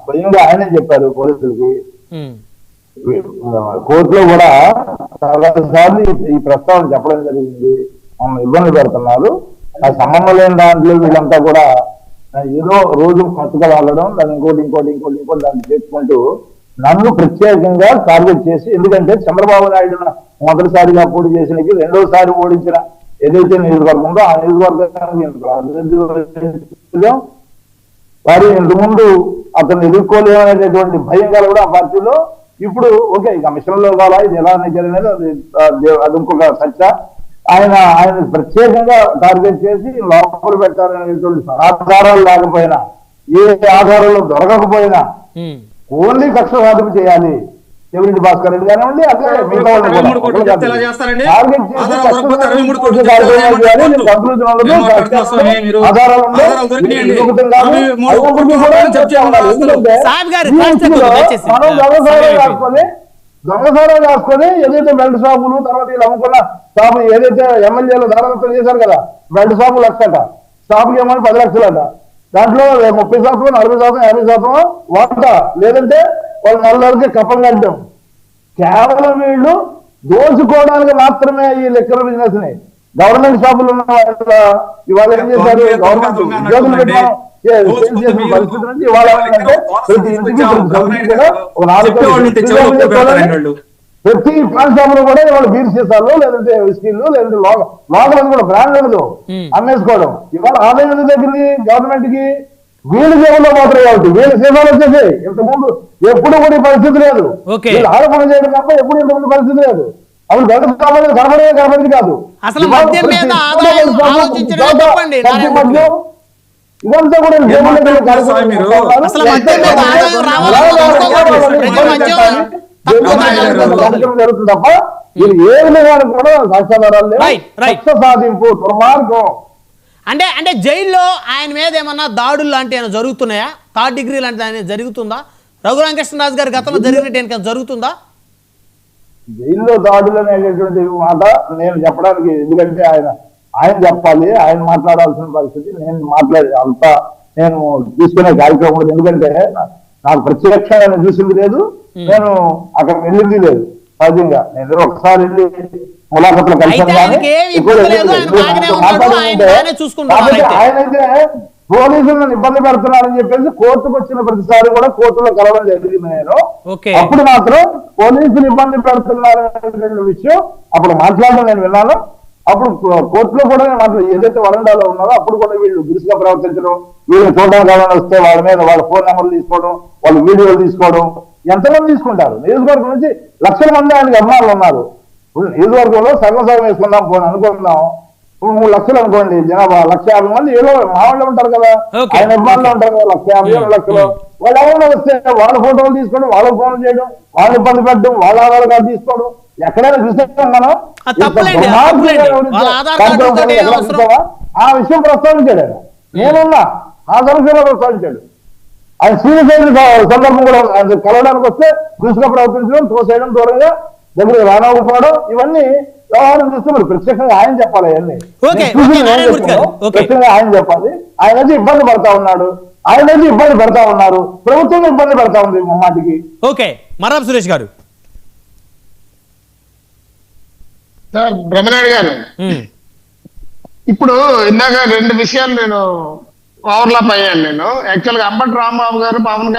స్వయంగా ఆయనే చెప్పారు పోలీసులకి. కోర్టులో కూడా చాలా సార్లు ఈ ప్రస్తావన చెప్పడం జరిగింది. మమ్మల్ని ఇబ్బంది పెడుతున్నారు, ఆ సంబంధం లేని దాంట్లో వీళ్ళంతా కూడా ఏదో రోజు కొత్తగా వాళ్ళడం, దాన్ని ఇంకోటి దాన్ని చేసుకుంటూ నన్ను ప్రత్యేకంగా టార్గెట్ చేసి, ఎందుకంటే చంద్రబాబు నాయుడు మొదటిసారిగా పోటీ చేసినకి రెండోసారి ఓడించిన ఏదైతే నియోజకవర్గం ఉందో ఆ నియోజకవర్గం వారి ఇంతకుముందు అతను ఎదుర్కోలేమనేటటువంటి భయం కలగడం ఆ పార్టీలో. ఇప్పుడు ఓకే, ఇక మిషన్లో కావాలా, ఇది ఎలా జరిగినది అది ఇంకొక చర్చ. ఆయన ప్రత్యేకంగా టార్గెట్ చేసి లోపల పెట్టాలనేటువంటి ఆధారాలు లేకపోయినా, ఏ ఆధారాలు దొరకకపోయినా ఓన్లీ కక్ష సాధన చేయాలి. చెవిరెడ్డి భాస్కర్ రెడ్డి కానివ్వండి, అదే మిగతా దొంగసారాలు రాసుకొని ఏదైతే బెల్ట్ షాపులు తర్వాత వీళ్ళు అమ్ముకున్న షాపు ఏదైతే ఎమ్మెల్యేలు దారాదత్తం చేశారు కదా, బెల్ట్ షాపు లక్షట, షాపుకి ఏమని 10 లక్షలట, దాంట్లో 30%, 40%, 50% వాటా, లేదంటే వాళ్ళు నల్లరికి కప్పం కట్టడం. కేవలం వీళ్ళు దోచుకోవడానికి మాత్రమే ఈ లెక్కల బిజినెస్ ని. గవర్నమెంట్ షాపులు ఉన్న ఇవాళ ఏం చేశారు, గవర్నమెంట్ ఉద్యోగులు పెట్టడం పరిస్థితి నుంచి ఇవాళ ప్రతి ఇంటికి ప్రతి పాన్ షాప్ లో కూడా ఇవాళ బీర్ సీసాలు, లేదంటే విస్కీలు, లేదంటే లోకల్ కూడా బ్రాండ్ ఉండదు అమ్మేసుకోవడం. ఇవాళ ఆదాయం దగ్గరికి గవర్నమెంట్ కి వీళ్ళు జేబుల్లో మాత్రం కాబట్టి వీళ్ళ సీసాలు వచ్చేసాయి. ఇంతకుముందు ఎప్పుడు కూడా ఈ పరిస్థితి లేదు. వీళ్ళు ఆరోపణ చేయడం తప్ప ఎప్పుడు ఇంతకుముందు పరిస్థితి లేదు. అప్పుడు బయట కనబడేది కాదు. ఇదంతా కూడా జరుగుతుంది తప్ప వీళ్ళు ఏ విధంగా కూడా సాక్ష్యాధారాలు లేవు. సాధింపు దుర్మార్గం. అంటే జైల్లో ఆయన మీద ఏమన్నా దాడులు లాంటి ఏమైనా జరుగుతున్నాయా? 3rd డిగ్రీ లాంటిది ఆయన జరుగుతుందా? రఘురామకృష్ణరాజు గారి గతంలో జరిగినట్టు ఏమైనా జరుగుతుందా? జైల్లో దాడులు అనేటటువంటి మాట నేను చెప్పడానికి, ఎందుకంటే ఆయన చెప్పాలి, ఆయన మాట్లాడాల్సిన పరిస్థితి. నేను మాట్లాడే అంతా నేను తీసుకునే కార్యక్రమం, ఎందుకంటే నాకు ప్రత్యక్ష చూసింది లేదు, నేను అక్కడ వెళ్ళింది లేదు. సహజంగా నేను ఒకసారి వెళ్ళి ములాఖతులు కలిసాను, ఆయనైతే పోలీసులను ఇబ్బంది పెడుతున్నారని చెప్పేసి కోర్టుకు వచ్చిన ప్రతిసారి కూడా కోర్టులో కలవడం జరిగింది. నేను అప్పుడు మాత్రం పోలీసులు ఇబ్బంది పెడుతున్నారనే విషయం అప్పుడు మాట్లాడడం నేను విన్నాను. అప్పుడు కోర్టులో కూడా ఏదైతే వరండాలో ఉన్నారో అప్పుడు కూడా వీళ్ళు దురుసుగా ప్రవర్తించడం, వీళ్ళు చూడడానికి ఎవరైనా వస్తే వాళ్ళ మీద వాళ్ళ ఫోన్ నెంబర్లు తీసుకోవడం, వాళ్ళ వీడియోలు తీసుకోవడం. ఎంతమంది తీసుకుంటారు? నియోజకవర్గం నుంచి లక్షల మంది ఆయనకి అభిమానులు ఉన్నారు. ఇప్పుడు నియోజకవర్గంలో సగం వేసుకుందాం పోనీ అనుకుందాం, 3 లక్షలు అనుకోండి జనాభా, 150 మంది ఏదో మా వాళ్ళు ఉంటారు కదా, ఆయన అభిమానులు ఉంటారు కదా, 150, 2 లక్షలు. వాళ్ళు ఎవరైనా వస్తే వాళ్ళ ఫోటోలు తీసుకోవడం, వాళ్ళకి ఫోన్ చేయడం, వాళ్ళు ఇబ్బంది పెట్టడం, వాళ్ళ ఆధార్ కార్డు తీసుకోవడం. ఎక్కడైనా చూసేస్తాం మనం. ఆ విషయం ప్రస్తావించాడు ఆయన. నేనున్నా ఆ సమస్యలో ప్రస్తావించాడు ఆయన. సీరియస్ అయిన సందర్భం కూడా కలవడానికి వస్తే దురుసుగా ప్రవర్తించడం, తోసేయడం, దూరంగా దగ్గర రానవ్వకపోవడం, ఇవన్నీ వ్యవహారం చూస్తే మరి ప్రత్యేకంగా ఆయన చెప్పాలి. అవన్నీ ప్రత్యేకంగా ఆయన చెప్పాలి. ఆయన అయితే ఇబ్బంది పడతా ఉన్నాడు, ఆయన అయితే ఇబ్బంది పెడతా ఉన్నారు, ప్రభుత్వం ఇబ్బంది పెడతా ఉంది మాటికి. ఓకే, మర్రాం సురేష్ గారు. బ్రహ్మనాయుడు గారు, ఇప్పుడు ఇందాక 2 విషయాలు నేను ఓవర్లాప్ అయ్యాను. నేను యాక్చువల్గా అంబటి రాంబాబు గారు, పవన్